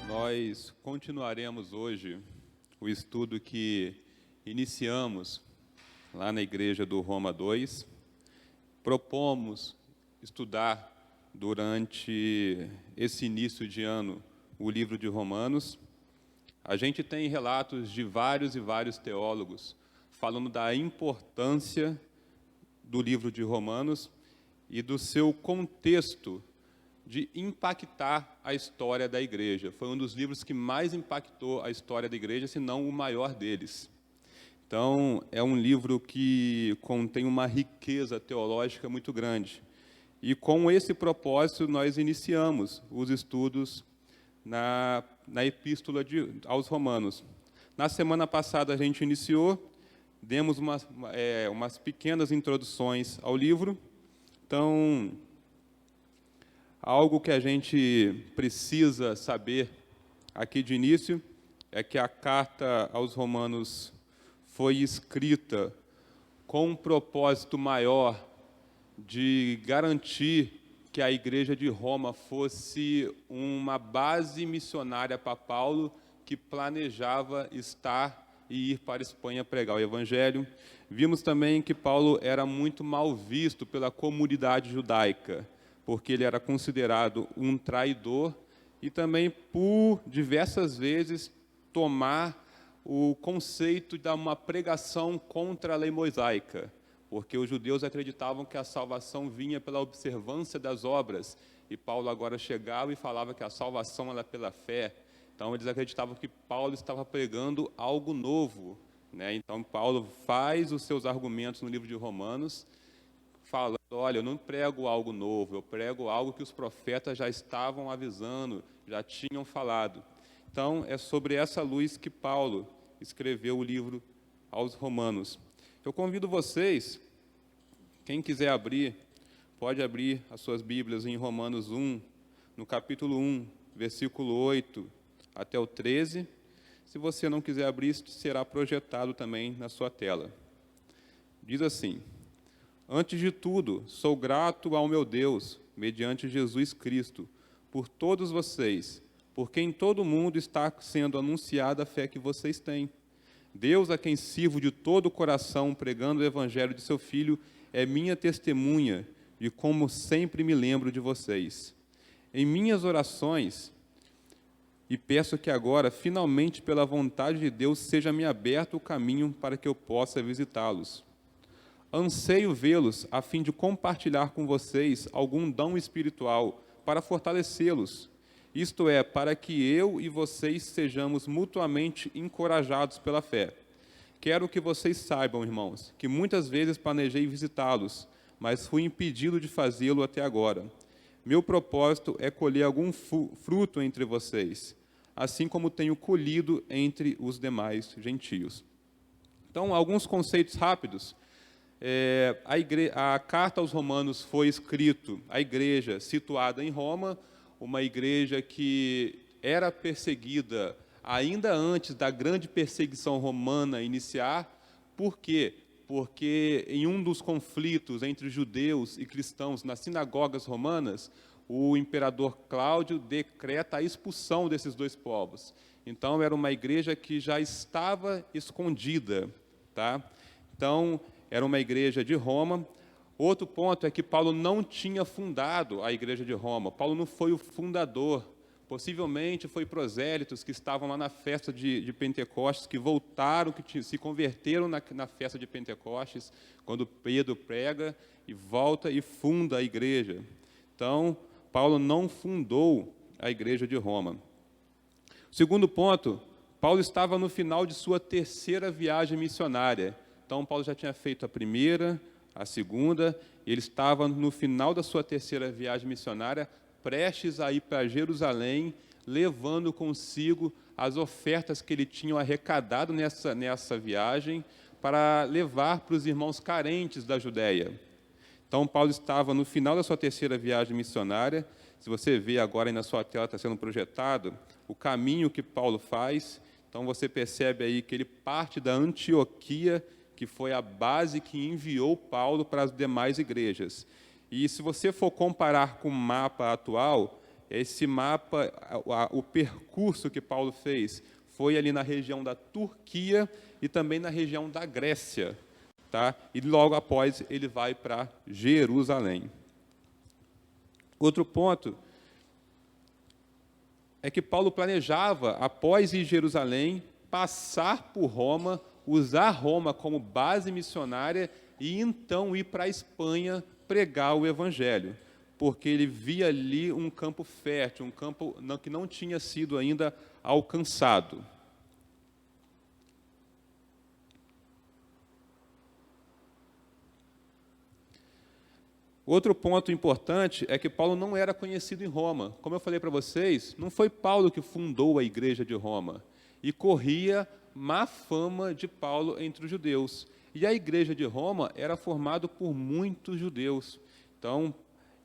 Nós continuaremos hoje o estudo que iniciamos lá na igreja do Roma 2. Propomos estudar durante esse início de ano o livro de Romanos. A gente tem relatos de vários e vários teólogos falando da importância do livro de Romanos e do seu contexto de impactar a história da igreja. Foi um dos livros que mais impactou a história da igreja, se não o maior deles. Então, é um livro que contém uma riqueza teológica muito grande. E com esse propósito, nós iniciamos os estudos na Epístola aos Romanos. Na semana passada, a gente iniciou, demos umas pequenas introduções ao livro. Então, algo que a gente precisa saber aqui de início é que a carta aos Romanos foi escrita com um propósito maior de garantir que a igreja de Roma fosse uma base missionária para Paulo, que planejava estar e ir para a Espanha pregar o evangelho. Vimos também que Paulo era muito mal visto pela comunidade judaica, porque ele era considerado um traidor, e também por diversas vezes tomar o conceito de uma pregação contra a lei mosaica, porque os judeus acreditavam que a salvação vinha pela observância das obras, e Paulo agora chegava e falava que a salvação era pela fé. Então eles acreditavam que Paulo estava pregando algo novo, né? Então Paulo faz os seus argumentos no livro de Romanos, falando, olha, eu não prego algo novo, eu prego algo que os profetas já estavam avisando, já tinham falado. Então, é sobre essa luz que Paulo escreveu o livro aos Romanos. Eu convido vocês, quem quiser abrir, pode abrir as suas Bíblias em Romanos 1, no capítulo 1, versículo 8 até o 13. Se você não quiser abrir, será projetado também na sua tela. Diz assim: antes de tudo, sou grato ao meu Deus, mediante Jesus Cristo, por todos vocês, porque em todo o mundo está sendo anunciada a fé que vocês têm. Deus, a quem sirvo de todo o coração, pregando o evangelho de seu Filho, é minha testemunha de como sempre me lembro de vocês. Em minhas orações, e peço que agora, finalmente, pela vontade de Deus, seja-me aberto o caminho para que eu possa visitá-los. Anseio vê-los a fim de compartilhar com vocês algum dom espiritual para fortalecê-los, isto é, para que eu e vocês sejamos mutuamente encorajados pela fé. Quero que vocês saibam, irmãos, que muitas vezes planejei visitá-los, mas fui impedido de fazê-lo até agora. Meu propósito é colher algum fruto entre vocês, assim como tenho colhido entre os demais gentios. Então, alguns conceitos rápidos. A carta aos Romanos foi escrita à igreja situada em Roma, uma igreja que era perseguida ainda antes da grande perseguição romana iniciar. Por quê? Porque em um dos conflitos entre judeus e cristãos nas sinagogas romanas, o imperador Cláudio decreta a expulsão desses dois povos. Então, era uma igreja que já estava escondida, tá? Então, era uma igreja de Roma. Outro ponto é que Paulo não tinha fundado a igreja de Roma. Paulo não foi o fundador. Possivelmente foi prosélitos que estavam lá na festa de Pentecostes, que voltaram, que se converteram na festa de Pentecostes, quando Pedro prega e volta e funda a igreja. Então, Paulo não fundou a igreja de Roma. Segundo ponto, Paulo estava no final de sua terceira viagem missionária. Então, Paulo já tinha feito a primeira, a segunda, e ele estava no final da sua terceira viagem missionária, prestes a ir para Jerusalém, levando consigo as ofertas que ele tinha arrecadado nessa viagem, para levar para os irmãos carentes da Judéia. Então, Paulo estava no final da sua terceira viagem missionária. Se você vê agora aí na sua tela, está sendo projetado, o caminho que Paulo faz. Então, você percebe aí que ele parte da Antioquia, que foi a base que enviou Paulo para as demais igrejas. E se você for comparar com o mapa atual, esse mapa, o percurso que Paulo fez, foi ali na região da Turquia e também na região da Grécia, tá? E logo após ele vai para Jerusalém. Outro ponto é que Paulo planejava, após ir a Jerusalém, passar por Roma, usar Roma como base missionária e então ir para a Espanha pregar o Evangelho, porque ele via ali um campo fértil, um campo que não tinha sido ainda alcançado. Outro ponto importante é que Paulo não era conhecido em Roma. Como eu falei para vocês, não foi Paulo que fundou a igreja de Roma. E corria má fama de Paulo entre os judeus. E a igreja de Roma era formada por muitos judeus. Então,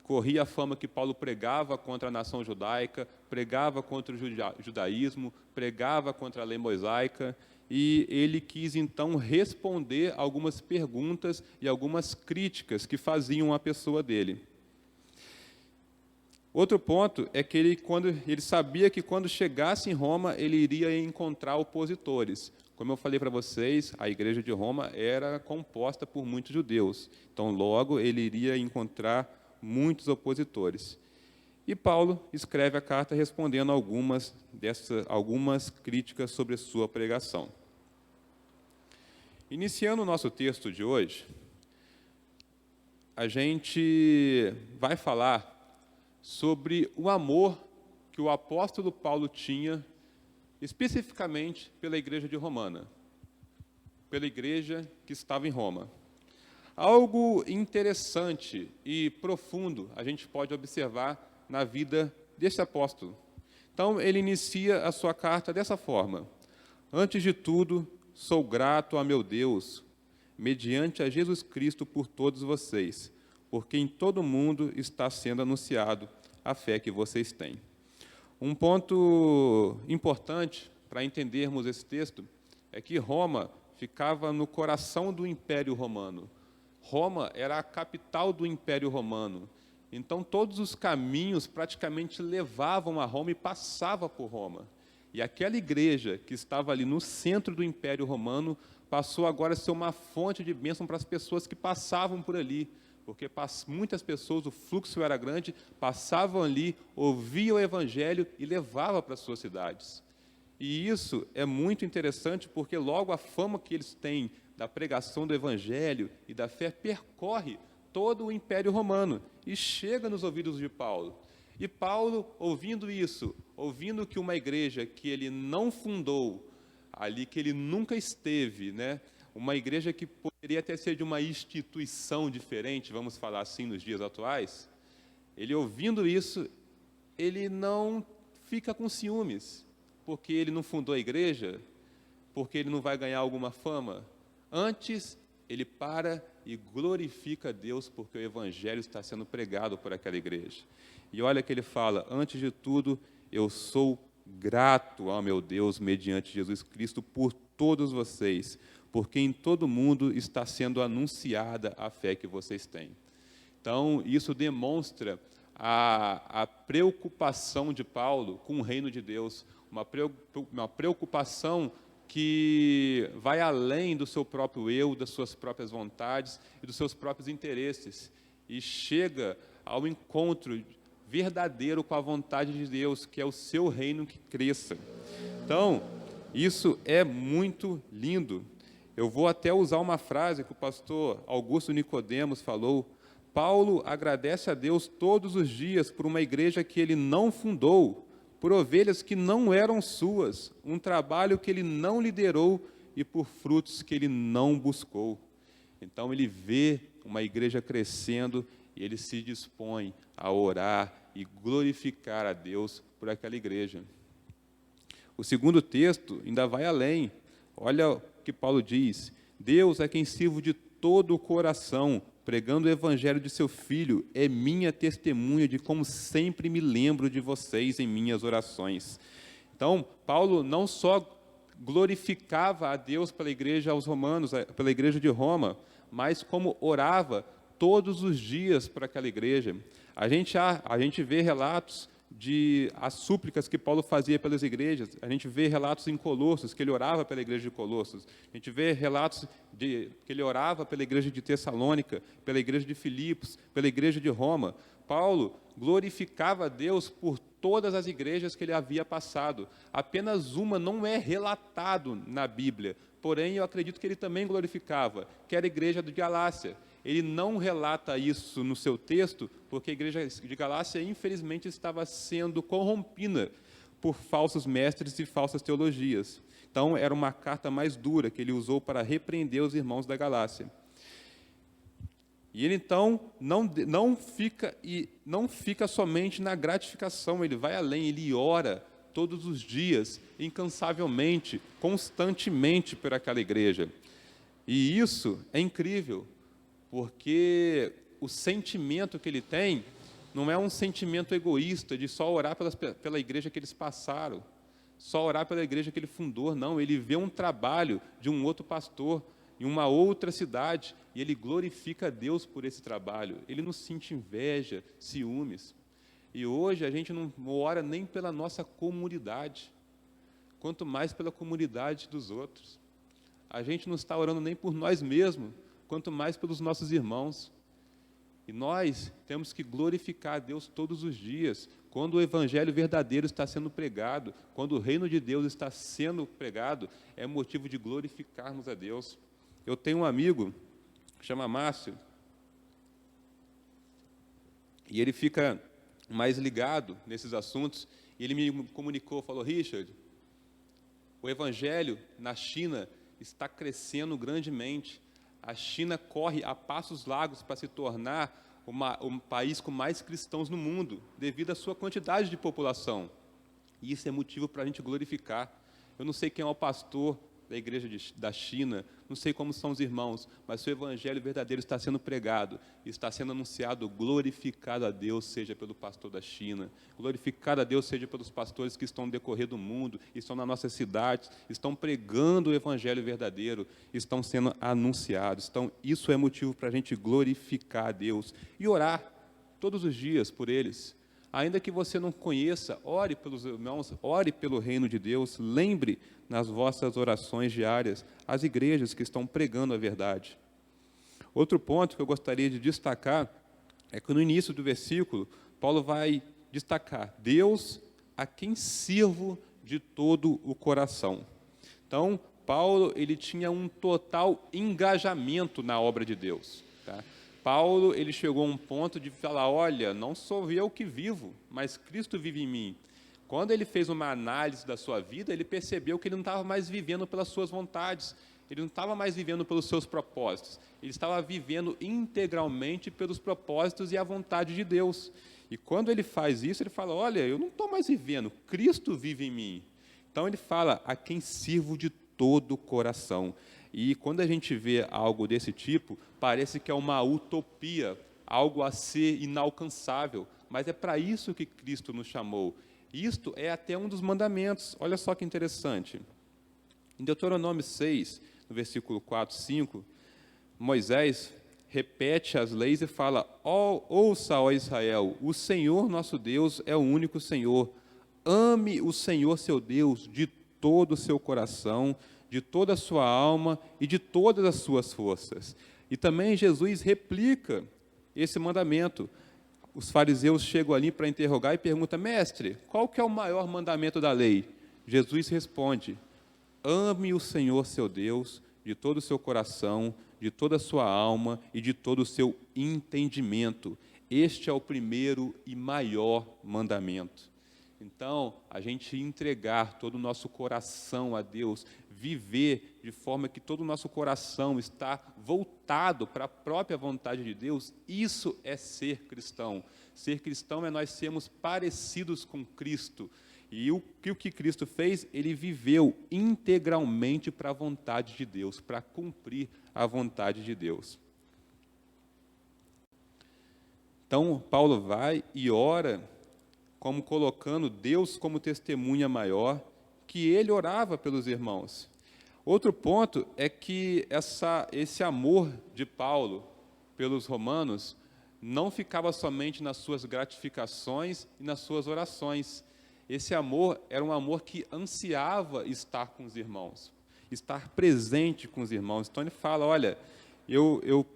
corria a fama que Paulo pregava contra a nação judaica, pregava contra o judaísmo, pregava contra a lei mosaica, e ele quis, então, responder algumas perguntas e algumas críticas que faziam a pessoa dele. Outro ponto é que ele sabia que, quando chegasse em Roma, ele iria encontrar opositores. Como eu falei para vocês, a igreja de Roma era composta por muitos judeus. Então, logo, ele iria encontrar muitos opositores. E Paulo escreve a carta respondendo algumas críticas sobre sua pregação. Iniciando o nosso texto de hoje, a gente vai falar sobre o amor que o apóstolo Paulo tinha, especificamente pela igreja de Romana, pela igreja que estava em Roma. Algo interessante e profundo a gente pode observar na vida desse apóstolo. Então, ele inicia a sua carta dessa forma: antes de tudo, sou grato a meu Deus, mediante a Jesus Cristo, por todos vocês, porque em todo o mundo está sendo anunciado a fé que vocês têm. Um ponto importante para entendermos esse texto é que Roma ficava no coração do Império Romano. Roma era a capital do Império Romano. Então, todos os caminhos praticamente levavam a Roma e passavam por Roma. E aquela igreja que estava ali no centro do Império Romano passou agora a ser uma fonte de bênção para as pessoas que passavam por ali, porque muitas pessoas, o fluxo era grande, passavam ali, ouviam o Evangelho e levavam para as suas cidades. E isso é muito interessante, porque logo a fama que eles têm da pregação do Evangelho e da fé percorre todo o Império Romano e chega nos ouvidos de Paulo. E Paulo, ouvindo isso, ouvindo que uma igreja que ele não fundou, ali que ele nunca esteve, né, uma igreja que poderia até ser de uma instituição diferente, vamos falar assim nos dias atuais, ele ouvindo isso, ele não fica com ciúmes, porque ele não fundou a igreja, porque ele não vai ganhar alguma fama. Antes, ele para e glorifica a Deus, porque o Evangelho está sendo pregado por aquela igreja. E olha que ele fala: antes de tudo, eu sou grato ao meu Deus, mediante Jesus Cristo, por todos vocês, porque em todo mundo está sendo anunciada a fé que vocês têm. Então, isso demonstra a preocupação de Paulo com o reino de Deus, uma preocupação que vai além do seu próprio eu, das suas próprias vontades e dos seus próprios interesses, e chega ao encontro verdadeiro com a vontade de Deus, que é o seu reino que cresça. Então, isso é muito lindo. Eu vou até usar uma frase que o pastor Augusto Nicodemos falou: Paulo agradece a Deus todos os dias por uma igreja que ele não fundou, por ovelhas que não eram suas, um trabalho que ele não liderou e por frutos que ele não buscou. Então, ele vê uma igreja crescendo e ele se dispõe a orar e glorificar a Deus por aquela igreja. O segundo texto ainda vai além. Olha o que Paulo diz: Deus é quem sirvo de todo o coração, pregando o evangelho de seu Filho, é minha testemunha de como sempre me lembro de vocês em minhas orações. Então, Paulo não só glorificava a Deus pela igreja aos romanos, pela igreja de Roma, mas como orava todos os dias para aquela igreja. A gente vê relatos as súplicas que Paulo fazia pelas igrejas. A gente vê relatos em Colossos, que ele orava pela igreja de Colossos. A gente vê relatos que ele orava pela igreja de Tessalônica, pela igreja de Filipos, pela igreja de Roma. Paulo glorificava a Deus por todas as igrejas que ele havia passado. Apenas uma não é relatado na Bíblia, porém eu acredito que ele também glorificava, que era a igreja de Galácia. Ele não relata isso no seu texto, porque a igreja de Galácia, infelizmente, estava sendo corrompida por falsos mestres e falsas teologias. Então, era uma carta mais dura que ele usou para repreender os irmãos da Galácia. E ele, então, não fica somente na gratificação, ele vai além, ele ora todos os dias, incansavelmente, constantemente por aquela igreja. E isso é incrível, porque o sentimento que ele tem não é um sentimento egoísta de só orar pela igreja que eles passaram, só orar pela igreja que ele fundou, não, ele vê um trabalho de um outro pastor em uma outra cidade e ele glorifica a Deus por esse trabalho, ele não sente inveja, ciúmes. E hoje a gente não ora nem pela nossa comunidade, quanto mais pela comunidade dos outros. A gente não está orando nem por nós mesmos, quanto mais pelos nossos irmãos. E nós temos que glorificar a Deus todos os dias, quando o evangelho verdadeiro está sendo pregado, quando o reino de Deus está sendo pregado, é motivo de glorificarmos a Deus. Eu tenho um amigo, que chama Márcio, e ele fica mais ligado nesses assuntos, e ele me comunicou, falou: Richard, o evangelho na China está crescendo grandemente. A China corre a passos largos para se tornar um país com mais cristãos no mundo, devido à sua quantidade de população. E isso é motivo para a gente glorificar. Eu não sei quem é o pastor da igreja da China, não sei como são os irmãos, mas se o evangelho verdadeiro está sendo pregado, está sendo anunciado, glorificado a Deus, seja pelo pastor da China, glorificado a Deus, seja pelos pastores que estão no decorrer do mundo, estão nas nossas cidades, estão pregando o evangelho verdadeiro, estão sendo anunciados. Então, isso é motivo para a gente glorificar a Deus e orar todos os dias por eles. Ainda que você não conheça, ore pelos irmãos, ore pelo reino de Deus, lembre nas vossas orações diárias as igrejas que estão pregando a verdade. Outro ponto que eu gostaria de destacar é que no início do versículo, Paulo vai destacar: Deus a quem sirvo de todo o coração. Então, Paulo ele tinha um total engajamento na obra de Deus, tá? Paulo, ele chegou a um ponto de falar: olha, não sou eu que vivo, mas Cristo vive em mim. Quando ele fez uma análise da sua vida, ele percebeu que ele não estava mais vivendo pelas suas vontades, ele não estava mais vivendo pelos seus propósitos, ele estava vivendo integralmente pelos propósitos e a vontade de Deus. E quando ele faz isso, ele fala: olha, eu não estou mais vivendo, Cristo vive em mim. Então ele fala: a quem sirvo de todo o coração. E quando a gente vê algo desse tipo, parece que é uma utopia, algo a ser inalcançável, mas é para isso que Cristo nos chamou. Isto é até um dos mandamentos. Olha só que interessante. Em Deuteronômio 6, no versículo 4, 5, Moisés repete as leis e fala: ouça, ó Israel, o Senhor nosso Deus é o único Senhor. Ame o Senhor seu Deus de todo o seu coração, de toda a sua alma e de todas as suas forças. E também Jesus replica esse mandamento. Os fariseus chegam ali para interrogar e perguntam: mestre, qual que é o maior mandamento da lei? Jesus responde: ame o Senhor seu Deus de todo o seu coração, de toda a sua alma e de todo o seu entendimento. Este é o primeiro e maior mandamento. Então, a gente entregar todo o nosso coração a Deus, viver de forma que todo o nosso coração está voltado para a própria vontade de Deus, isso é ser cristão. Ser cristão é nós sermos parecidos com Cristo. E o que Cristo fez? Ele viveu integralmente para a vontade de Deus, para cumprir a vontade de Deus. Então, Paulo vai e ora, como colocando Deus como testemunha maior, que ele orava pelos irmãos. Outro ponto é que esse amor de Paulo pelos romanos não ficava somente nas suas gratificações e nas suas orações. Esse amor era um amor que ansiava estar com os irmãos, estar presente com os irmãos. Então ele fala, olha, eu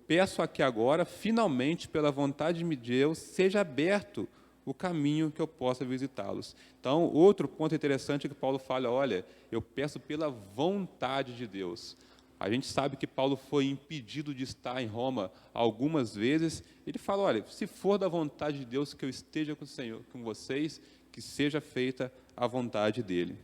peço aqui agora, finalmente, pela vontade de Deus, seja aberto o caminho que eu possa visitá-los. Então, outro ponto interessante é que Paulo fala, olha, eu peço pela vontade de Deus. A gente sabe que Paulo foi impedido de estar em Roma algumas vezes. Ele fala, olha, se for da vontade de Deus que eu esteja com o Senhor, com vocês, que seja feita a vontade dele.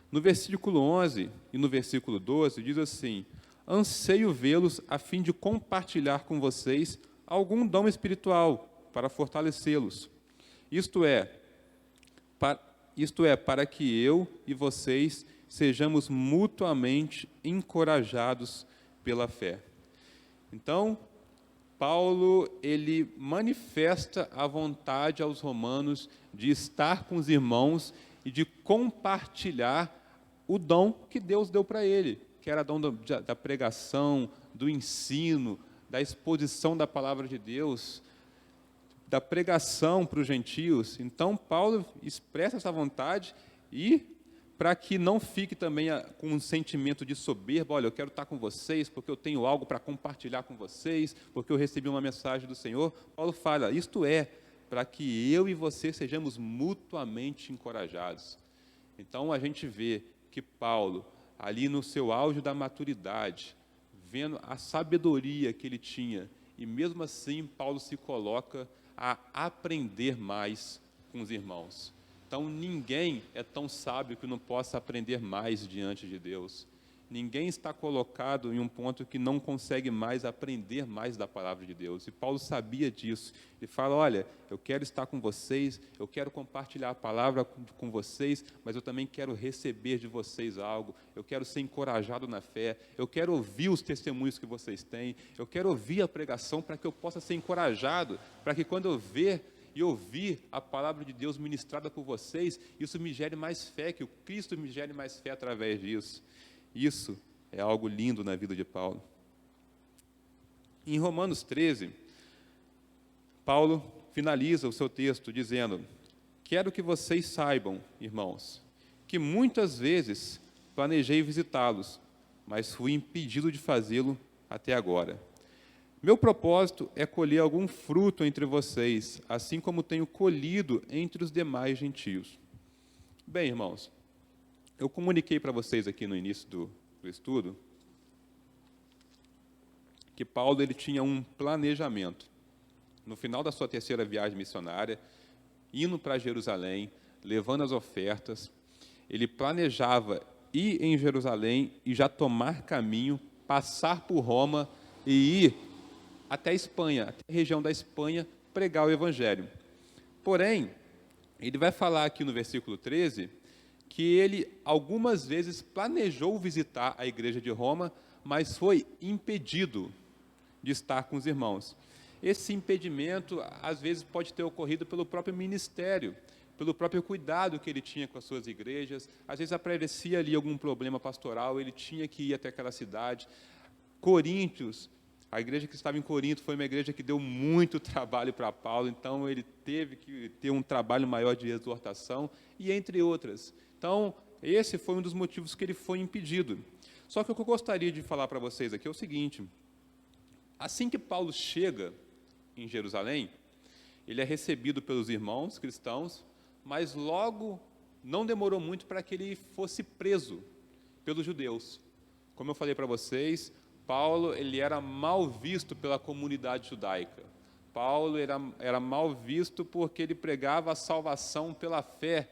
No versículo 11 e no versículo 12, diz assim, anseio vê-los a fim de compartilhar com vocês algum dom espiritual para fortalecê-los. Isto é, para que eu e vocês sejamos mutuamente encorajados pela fé. Então, Paulo, ele manifesta a vontade aos romanos de estar com os irmãos e de compartilhar o dom que Deus deu para ele, que era o dom da pregação, do ensino, da exposição da palavra de Deus, da pregação para os gentios. Então, Paulo expressa essa vontade e, para que não fique também com um sentimento de soberba, olha, eu quero estar com vocês porque eu tenho algo para compartilhar com vocês, porque eu recebi uma mensagem do Senhor, Paulo fala, isto é, para que eu e você sejamos mutuamente encorajados. Então, a gente vê que Paulo, ali no seu auge da maturidade, vendo a sabedoria que ele tinha, e mesmo assim Paulo se coloca a aprender mais com os irmãos. Então ninguém é tão sábio que não possa aprender mais diante de Deus. Ninguém está colocado em um ponto que não consegue mais aprender mais da palavra de Deus. E Paulo sabia disso. Ele fala, olha, eu quero estar com vocês, eu quero compartilhar a palavra com vocês, mas eu também quero receber de vocês algo. Eu quero ser encorajado na fé, eu quero ouvir os testemunhos que vocês têm, eu quero ouvir a pregação para que eu possa ser encorajado, para que quando eu ver e ouvir a palavra de Deus ministrada por vocês, isso me gere mais fé, que o Cristo me gere mais fé através disso. Isso é algo lindo na vida de Paulo. Em Romanos 13, Paulo finaliza o seu texto dizendo, quero que vocês saibam, irmãos, que muitas vezes planejei visitá-los, mas fui impedido de fazê-lo até agora. Meu propósito é colher algum fruto entre vocês, assim como tenho colhido entre os demais gentios. Bem, irmãos, eu comuniquei para vocês aqui no início do estudo que Paulo ele tinha um planejamento. No final da sua terceira viagem missionária, indo para Jerusalém, levando as ofertas, ele planejava ir em Jerusalém e já tomar caminho, passar por Roma e ir até a Espanha, até a região da Espanha, pregar o Evangelho. Porém, ele vai falar aqui no versículo 13, que ele algumas vezes planejou visitar a igreja de Roma, mas foi impedido de estar com os irmãos. Esse impedimento, às vezes, pode ter ocorrido pelo próprio ministério, pelo próprio cuidado que ele tinha com as suas igrejas. Às vezes aparecia ali algum problema pastoral, ele tinha que ir até aquela cidade. Coríntios, a igreja que estava em Corinto foi uma igreja que deu muito trabalho para Paulo, então ele teve que ter um trabalho maior de exortação, e entre outras. Então, esse foi um dos motivos que ele foi impedido. Só que o que eu gostaria de falar para vocês aqui é o seguinte, assim que Paulo chega em Jerusalém, ele é recebido pelos irmãos cristãos, mas logo não demorou muito para que ele fosse preso pelos judeus. Como eu falei para vocês, Paulo ele era mal visto pela comunidade judaica. Paulo era mal visto porque ele pregava a salvação pela fé,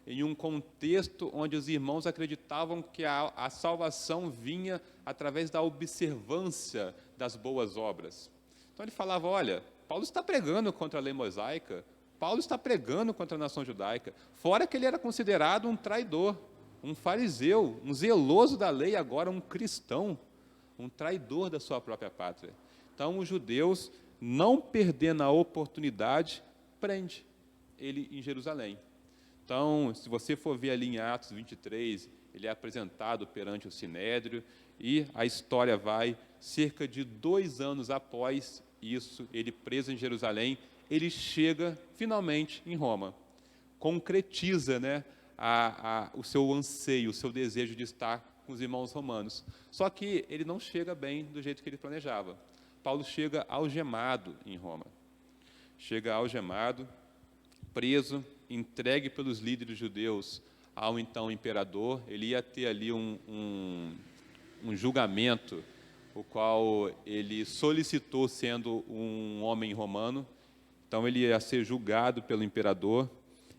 em um contexto onde os irmãos acreditavam que a salvação vinha através da observância das boas obras. Então ele falava, olha, Paulo está pregando contra a lei mosaica, Paulo está pregando contra a nação judaica, fora que ele era considerado um traidor, um fariseu, um zeloso da lei, agora um cristão, um traidor da sua própria pátria. Então os judeus, não perdendo a oportunidade, prende ele em Jerusalém. Então, se você for ver ali em Atos 23, ele é apresentado perante o Sinédrio e a história vai cerca de 2 anos após isso, ele preso em Jerusalém, ele chega finalmente em Roma, concretiza, né, o seu anseio, o seu desejo de estar com os irmãos romanos. Só que ele não chega bem do jeito que ele planejava. Paulo chega algemado em Roma. Chega algemado, preso, entregue pelos líderes judeus ao então imperador. Ele ia ter ali um julgamento, o qual ele solicitou sendo um homem romano. Então ele ia ser julgado pelo imperador,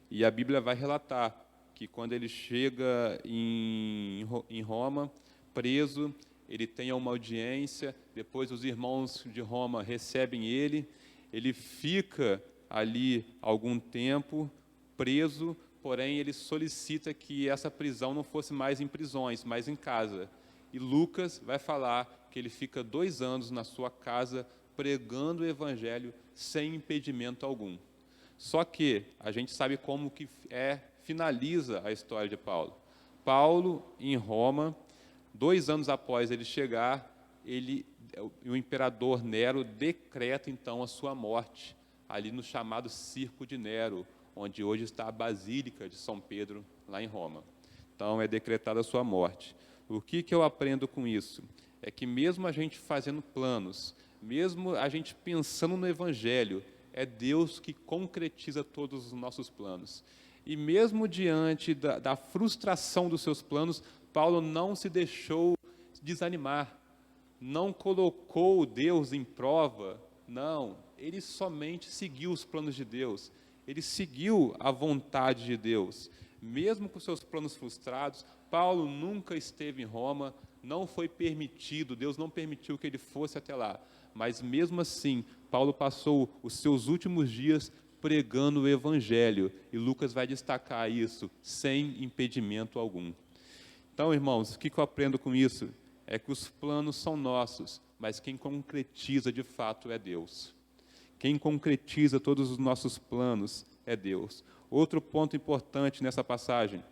e a Bíblia vai relatar que quando ele chega em Roma, preso, ele tem uma audiência, depois os irmãos de Roma recebem ele fica ali algum tempo preso, porém ele solicita que essa prisão não fosse mais em prisões, mas em casa. E Lucas vai falar que ele fica 2 anos na sua casa pregando o evangelho sem impedimento algum. Só que a gente sabe como que finaliza a história de Paulo. Paulo, em Roma, 2 anos após ele chegar, o imperador Nero decreta então a sua morte, ali no chamado Circo de Nero, onde hoje está a Basílica de São Pedro, lá em Roma. Então, é decretada a sua morte. O que eu aprendo com isso? É que mesmo a gente fazendo planos, mesmo a gente pensando no Evangelho, é Deus que concretiza todos os nossos planos. E mesmo diante da frustração dos seus planos, Paulo não se deixou desanimar, não colocou Deus em prova, não, ele somente seguiu os planos de Deus, ele seguiu a vontade de Deus. Mesmo com seus planos frustrados, Paulo nunca esteve em Roma, não foi permitido, Deus não permitiu que ele fosse até lá, mas mesmo assim, Paulo passou os seus últimos dias pregando o Evangelho, e Lucas vai destacar isso, sem impedimento algum. Então, irmãos, o que eu aprendo com isso? É que os planos são nossos, mas quem concretiza de fato é Deus. Quem concretiza todos os nossos planos é Deus. Outro ponto importante nessa passagem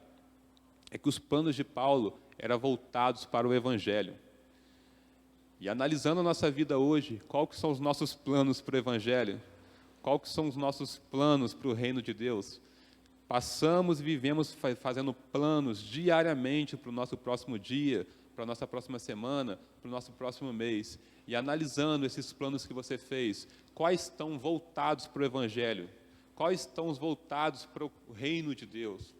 é que os planos de Paulo eram voltados para o Evangelho. E analisando a nossa vida hoje, qual que são os nossos planos para o Evangelho? Qual que são os nossos planos para o reino de Deus? Passamos e vivemos fazendo planos diariamente para o nosso próximo dia, para a nossa próxima semana, para o nosso próximo mês. E analisando esses planos que você fez, quais estão voltados para o Evangelho? Quais estão voltados para o reino de Deus?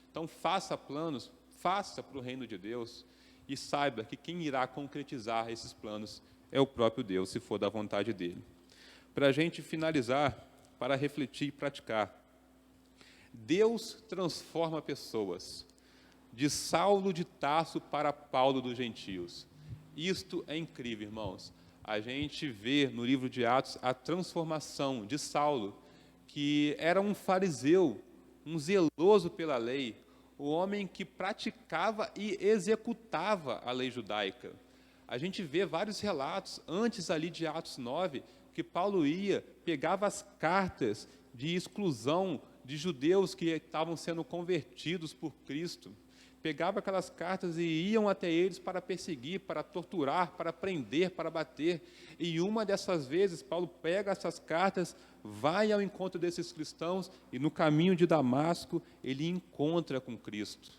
Então, faça planos, faça para o reino de Deus, e saiba que quem irá concretizar esses planos é o próprio Deus, se for da vontade dele. Para a gente finalizar, para refletir e praticar, Deus transforma pessoas, de Saulo de Tarso para Paulo dos gentios. Isto é incrível, irmãos. A gente vê no livro de Atos a transformação de Saulo, que era um fariseu, um zeloso pela lei, o homem que praticava e executava a lei judaica. A gente vê vários relatos, antes ali de Atos 9, que Paulo pegava as cartas de exclusão de judeus que estavam sendo convertidos por Cristo, pegava aquelas cartas e iam até eles para perseguir, para torturar, para prender, para bater. E uma dessas vezes, Paulo pega essas cartas, vai ao encontro desses cristãos, e no caminho de Damasco, ele encontra com Cristo.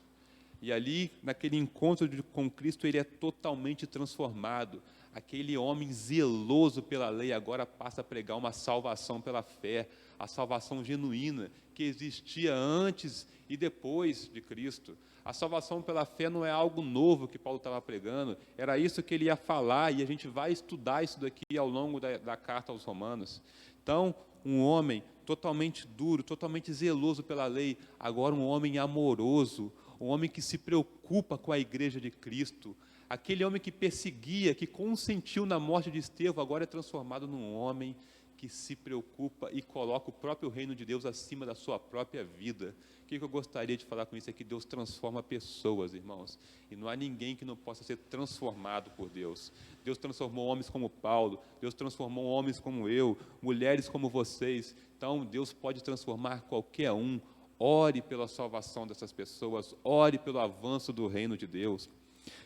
E ali, naquele encontro com Cristo, ele é totalmente transformado. Aquele homem zeloso pela lei agora passa a pregar uma salvação pela fé, a salvação genuína, que existia antes e depois de Cristo. A salvação pela fé não é algo novo que Paulo estava pregando, era isso que ele ia falar, e a gente vai estudar isso daqui ao longo da carta aos Romanos. Então, um homem totalmente duro, totalmente zeloso pela lei, agora um homem amoroso, um homem que se preocupa com a igreja de Cristo. Aquele homem que perseguia, que consentiu na morte de Estevão, agora é transformado num homem que se preocupa e coloca o próprio reino de Deus acima da sua própria vida. O que eu gostaria de falar com isso é que Deus transforma pessoas, irmãos, e não há ninguém que não possa ser transformado por Deus. Deus transformou homens como Paulo, Deus transformou homens como eu, mulheres como vocês. Então, Deus pode transformar qualquer um. Ore pela salvação dessas pessoas, ore pelo avanço do reino de Deus.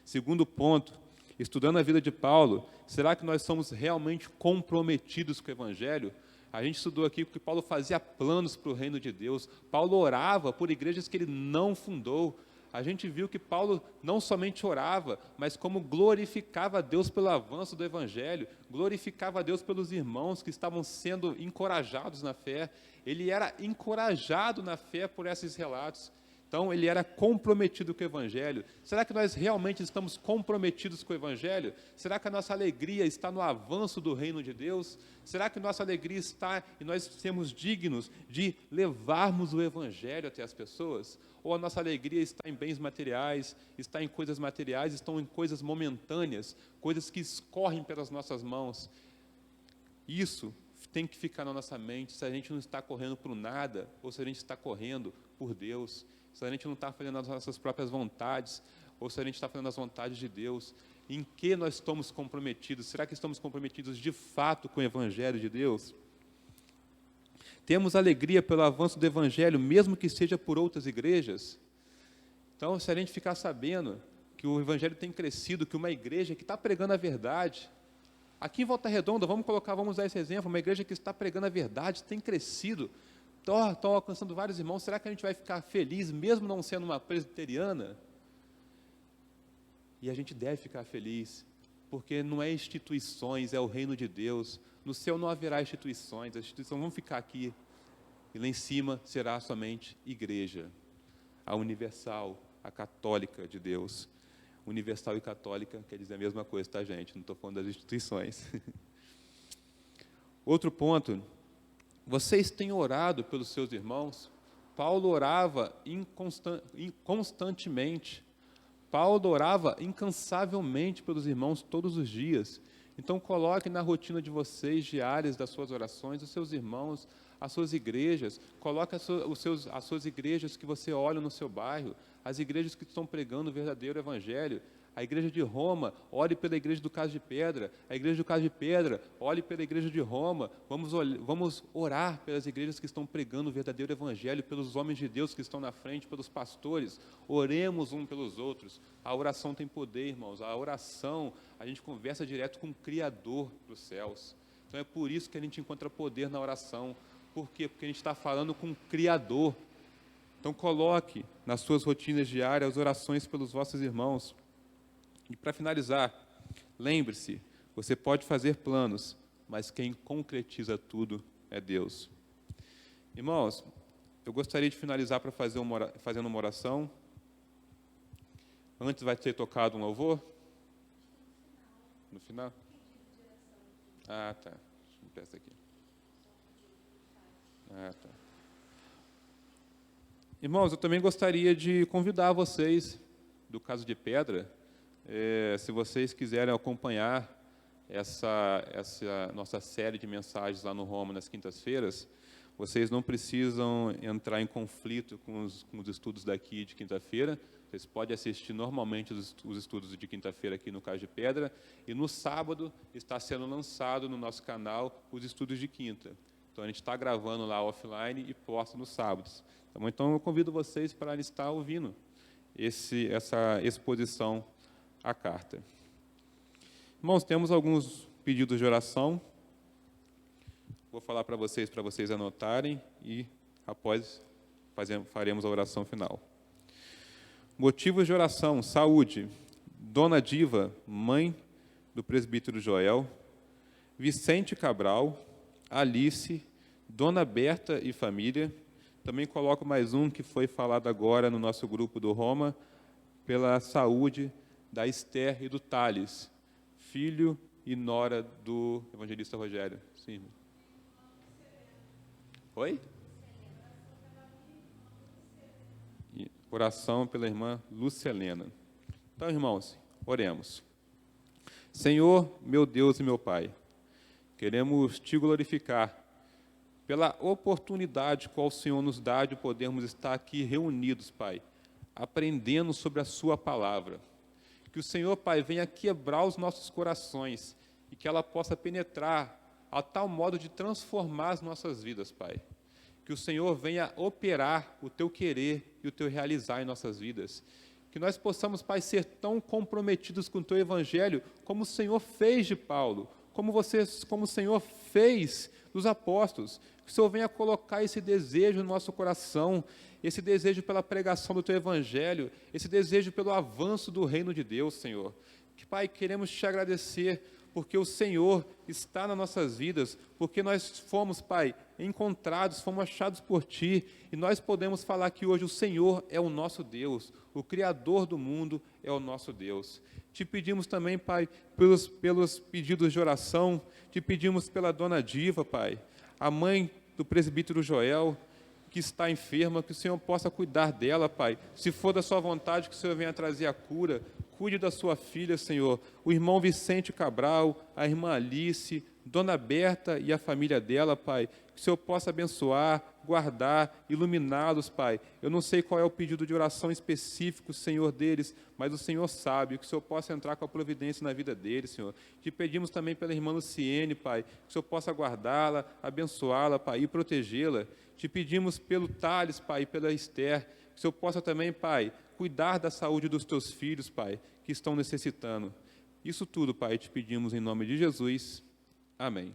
Segundo ponto, estudando a vida de Paulo, será que nós somos realmente comprometidos com o Evangelho? A gente estudou aqui porque Paulo fazia planos para o reino de Deus. Paulo orava por igrejas que ele não fundou. A gente viu que Paulo não somente orava, mas como glorificava a Deus pelo avanço do Evangelho, glorificava a Deus pelos irmãos que estavam sendo encorajados na fé. Ele era encorajado na fé por esses relatos. Então, ele era comprometido com o Evangelho. Será que nós realmente estamos comprometidos com o Evangelho? Será que a nossa alegria está no avanço do reino de Deus? Será que nossa alegria está e nós sermos dignos de levarmos o Evangelho até as pessoas? Ou a nossa alegria está em bens materiais, está em coisas materiais, estão em coisas momentâneas, coisas que escorrem pelas nossas mãos? Isso tem que ficar na nossa mente, se a gente não está correndo por nada, ou se a gente está correndo por Deus, se a gente não está fazendo as nossas próprias vontades, ou se a gente está fazendo as vontades de Deus. Em que nós estamos comprometidos? Será que estamos comprometidos de fato com o Evangelho de Deus? Temos alegria pelo avanço do Evangelho, mesmo que seja por outras igrejas? Então, se a gente ficar sabendo que o Evangelho tem crescido, que uma igreja que está pregando a verdade, aqui em Volta Redonda, vamos usar esse exemplo, uma igreja que está pregando a verdade, tem crescido, estão alcançando vários irmãos, será que a gente vai ficar feliz, mesmo não sendo uma presbiteriana? E a gente deve ficar feliz, porque não é instituições, é o reino de Deus. No céu não haverá instituições, as instituições vão ficar aqui, e lá em cima será somente igreja, a universal, a católica de Deus. Universal e católica quer dizer a mesma coisa, tá, gente? Não estou falando das instituições. Outro ponto, vocês têm orado pelos seus irmãos? Paulo orava constantemente. Paulo orava incansavelmente pelos irmãos todos os dias. Então, coloque na rotina de vocês, diárias das suas orações, os seus irmãos, as suas igrejas. Coloque as suas igrejas que você olha no seu bairro, as igrejas que estão pregando o verdadeiro Evangelho. A igreja de Roma, ore pela igreja do Caso de Pedra. A igreja do Caso de Pedra, ore pela igreja de Roma. Vamos orar pelas igrejas que estão pregando o verdadeiro Evangelho, pelos homens de Deus que estão na frente, pelos pastores. Oremos um pelos outros. A oração tem poder, irmãos. A oração, a gente conversa direto com o Criador dos céus. Então é por isso que a gente encontra poder na oração. Por quê? Porque a gente está falando com o Criador. Então coloque nas suas rotinas diárias as orações pelos vossos irmãos. E para finalizar, lembre-se, você pode fazer planos, mas quem concretiza tudo é Deus. Irmãos, eu gostaria de finalizar fazendo uma oração. Antes vai ser tocado um louvor? No final? Ah, tá. Deixa eu peço aqui. Ah, tá. Irmãos, eu também gostaria de convidar vocês do Caso de Pedra, se vocês quiserem acompanhar essa nossa série de mensagens lá no Roma nas quintas-feiras, vocês não precisam entrar em conflito com os estudos daqui de quinta-feira. Vocês podem assistir normalmente os estudos de quinta-feira aqui no Caso de Pedra, e no sábado está sendo lançado no nosso canal os estudos de quinta. Então, a gente está gravando lá offline e posta nos sábados. Então, eu convido vocês para estar ouvindo essa exposição à carta. Irmãos, temos alguns pedidos de oração. Vou falar para vocês anotarem, e após faremos a oração final. Motivos de oração: saúde, Dona Diva, mãe do presbítero Joel, Vicente Cabral, Alice, Dona Berta e família. Também coloco mais um que foi falado agora no nosso grupo do Roma, pela saúde da Esther e do Thales, filho e nora do evangelista Rogério. Sim. Oi? E oração pela irmã Lúcia Helena. Então, irmãos, oremos. Senhor, meu Deus e meu Pai, queremos te glorificar pela oportunidade qual o Senhor nos dá de podermos estar aqui reunidos, Pai, aprendendo sobre a sua palavra. Que o Senhor, Pai, venha quebrar os nossos corações e que ela possa penetrar a tal modo de transformar as nossas vidas, Pai. Que o Senhor venha operar o teu querer e o teu realizar em nossas vidas. Que nós possamos, Pai, ser tão comprometidos com o Teu Evangelho como o Senhor fez de Paulo, como o Senhor fez dos apóstolos. Que o Senhor venha colocar esse desejo no nosso coração, esse desejo pela pregação do Teu Evangelho, esse desejo pelo avanço do reino de Deus, Senhor. Que, Pai, queremos Te agradecer, porque o Senhor está nas nossas vidas, porque nós fomos, Pai, encontrados, fomos achados por Ti, e nós podemos falar que hoje o Senhor é o nosso Deus, o Criador do mundo é o nosso Deus. Te pedimos também, Pai, pelos pedidos de oração, te pedimos pela Dona Diva, Pai, a mãe do presbítero Joel, que está enferma, que o Senhor possa cuidar dela, Pai. Se for da sua vontade, que o Senhor venha trazer a cura. Cuide da sua filha, Senhor. O irmão Vicente Cabral, a irmã Alice, Dona Berta e a família dela, Pai. Que o Senhor possa abençoar, guardar, iluminá-los, Pai. Eu não sei qual é o pedido de oração específico, Senhor, deles, mas o Senhor sabe. Que o Senhor possa entrar com a providência na vida deles, Senhor. Te pedimos também pela irmã Luciene, Pai. Que o Senhor possa guardá-la, abençoá-la, Pai, e protegê-la. Te pedimos pelo Thales, Pai, e pela Esther. Que o Senhor possa também, Pai, cuidar da saúde dos teus filhos, Pai, que estão necessitando. Isso tudo, Pai, te pedimos em nome de Jesus. Amém.